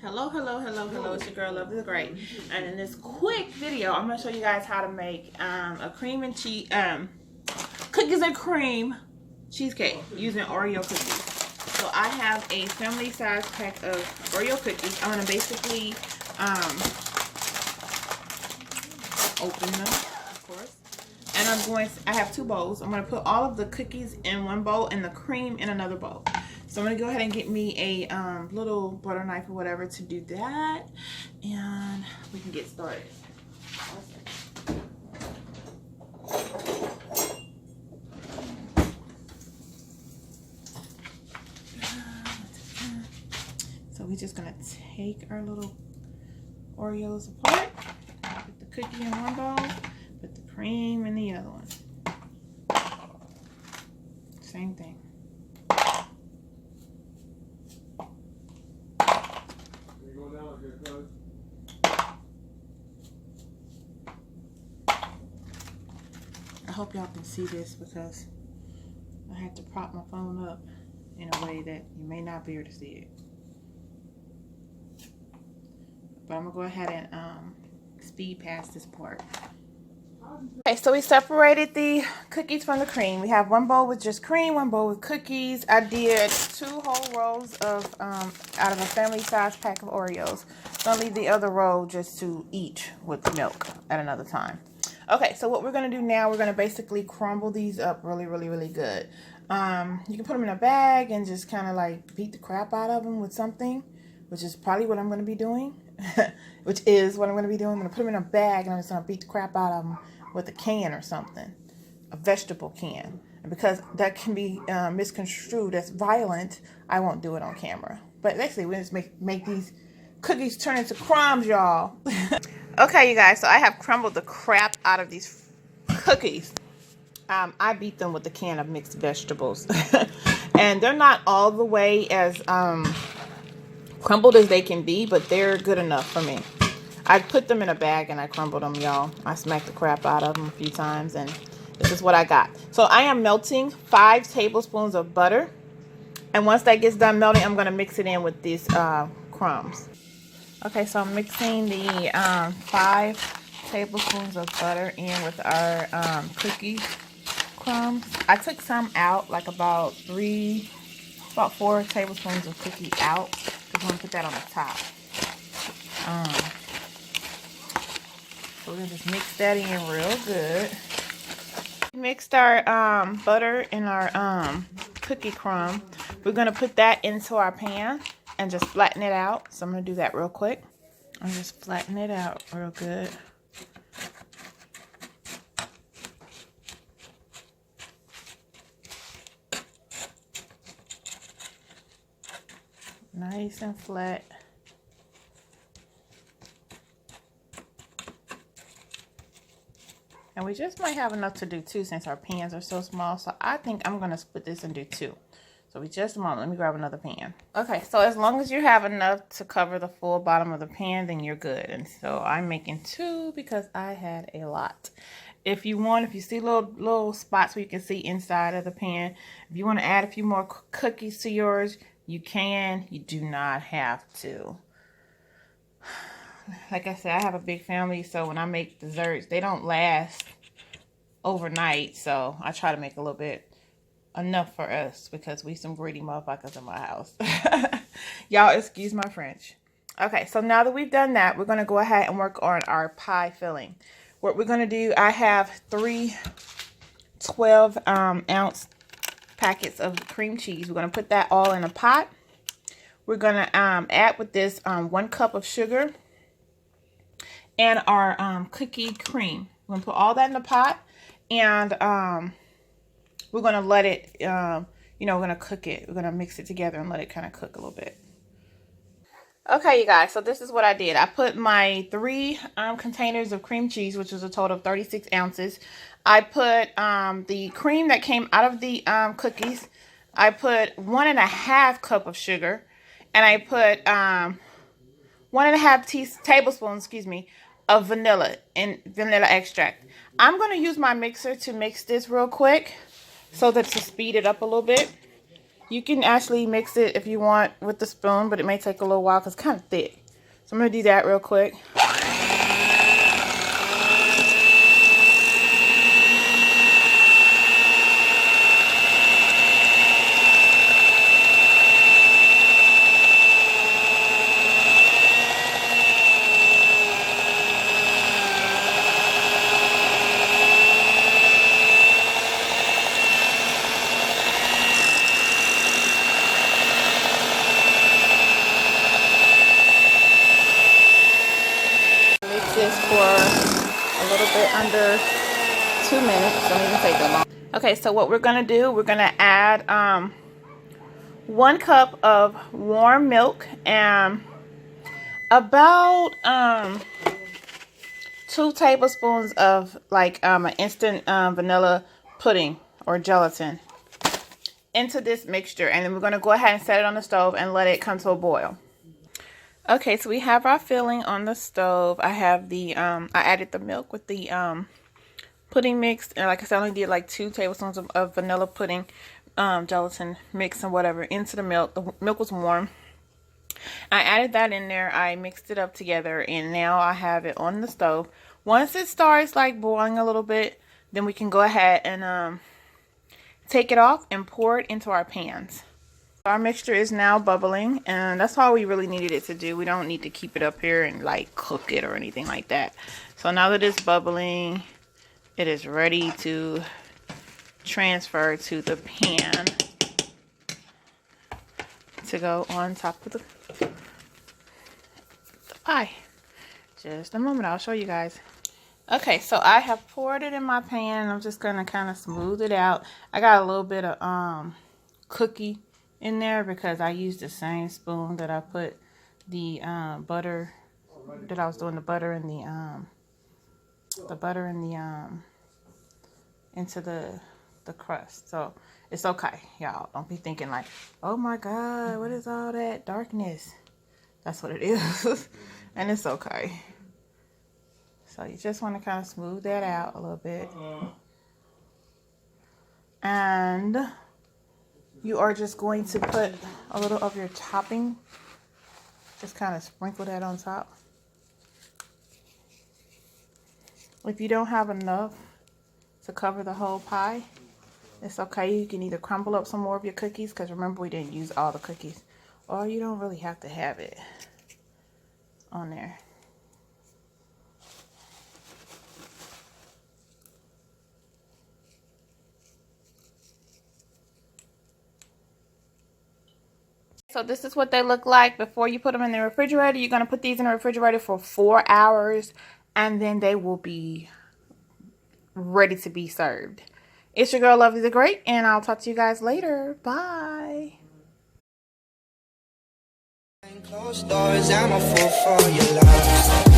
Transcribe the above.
Hello, it's your girl Love is Great, and in this quick video I'm going to show you guys how to make a cream and cheese cookies and cream cheesecake using Oreo cookies. So I have a family size pack of Oreo cookies. I'm going to basically open them, of course, and I have two bowls. I'm going to put all of the cookies in one bowl and the cream in another bowl. So I'm going to go ahead and get me a little butter knife or whatever to do that, and we can get started. So we're just going to take our little Oreos apart, put the cookie in one bowl, put the cream in the other one. Same thing. I hope y'all can see this because I had to prop my phone up in a way that you may not be able to see it. But I'm going to go ahead and speed past this part. Okay, so we separated the cookies from the cream. We have one bowl with just cream, one bowl with cookies. I did 2 whole rows of out of a family size pack of Oreos. So I'll leave the other row just to eat with milk at another time. Okay, so what we're going to do now, we're going to basically crumble these up really good. You can put them in a bag and just kind of like beat the crap out of them with something, which is probably what I'm going to be doing. I'm going to put them in a bag and I'm just going to beat the crap out of them with a can or something, a vegetable can. And because that can be misconstrued as violent, I won't do it on camera. But basically, we just make these cookies turn into crumbs, y'all. Okay, you guys, so I have crumbled the crap out of these cookies. I beat them with a can of mixed vegetables. And they're not all the way as crumbled as they can be, but they're good enough for me. I put them in a bag and I crumbled them, y'all. I smacked the crap out of them a few times, and this is what I got. So I am melting 5 tablespoons of butter. And once that gets done melting, I'm going to mix it in with these crumbs. Okay, so I'm mixing the 5 tablespoons of butter in with our cookie crumbs. I took some out, like about 4 tablespoons of cookie out, because I'm going to put that on the top. So we're going to just mix that in real good. Mixed our butter and our cookie crumb. We're going to put that into our pan and just flatten it out. So I'm going to do that real quick. I'm just flatten it out real good. Nice and flat. And we just might have enough to do 2 since our pans are so small. So I think I'm going to split this and do 2. So just a moment, let me grab another pan. Okay, so as long as you have enough to cover the full bottom of the pan, then you're good. And so I'm making 2 because I had a lot. If you see little spots where you can see inside of the pan, if you want to add a few more cookies to yours, you can. You do not have to. Like I said, I have a big family, so when I make desserts, they don't last overnight. So I try to make a little bit enough for us because we some greedy motherfuckers in my house. Y'all excuse my French. Okay, so now that we've done that, we're going to go ahead and work on our pie filling. What we're going to do, I have 3 12-ounce packets of cream cheese. We're going to put that all in a pot. We're going to add with this 1 cup of sugar and our cookie cream. We're going to put all that in the pot, and we're going to let it, we're going to cook it. We're going to mix it together and let it kind of cook a little bit. Okay, you guys, so this is what I did. I put my 3 containers of cream cheese, which was a total of 36 ounces. I put the cream that came out of the cookies. I put 1.5 cup of sugar, and I put 1.5 tablespoons, of vanilla extract. I'm going to use my mixer to mix this real quick so that to speed it up a little bit. You can actually mix it if you want with the spoon, but it may take a little while because it's kind of thick. So I'm going to do that real quick. This for a little bit under 2 minutes. Don't even take that long. Okay, so what we're gonna do, we're gonna add 1 cup of warm milk and about 2 tablespoons of like an instant vanilla pudding or gelatin into this mixture, and then we're gonna go ahead and set it on the stove and let it come to a boil. Okay, so we have our filling on the stove. I have the, I added the milk with the pudding mix. And like I said, I only did like 2 tablespoons of vanilla pudding, gelatin mix and whatever into the milk. The milk was warm. I added that in there. I mixed it up together. And now I have it on the stove. Once it starts like boiling a little bit, then we can go ahead and take it off and pour it into our pans. Our mixture is now bubbling, and that's all we really needed it to do. We don't need to keep it up here and like cook it or anything like that. So now that it's bubbling, it is ready to transfer to the pan to go on top of the pie. Just a moment, I'll show you guys. Okay, so I have poured it in my pan. I'm just gonna kind of smooth it out. I got a little bit of cookie in there because I used the same spoon that I put the butter, that I was doing the butter and into the crust. So it's okay, y'all. Don't be thinking like, oh my God, what is all that darkness? That's what it is. And it's okay. So you just want to kind of smooth that out a little bit. And you are just going to put a little of your topping. Just kind of sprinkle that on top. If you don't have enough to cover the whole pie, it's okay. You can either crumble up some more of your cookies, because remember we didn't use all the cookies. Or you don't really have to have it on there. So this is what they look like before you put them in the refrigerator. You're going to put these in the refrigerator for 4 hours, and then they will be ready to be served. It's your girl, Lovely the Great, and I'll talk to you guys later. Bye. Closed doors, I'm a fool for your love.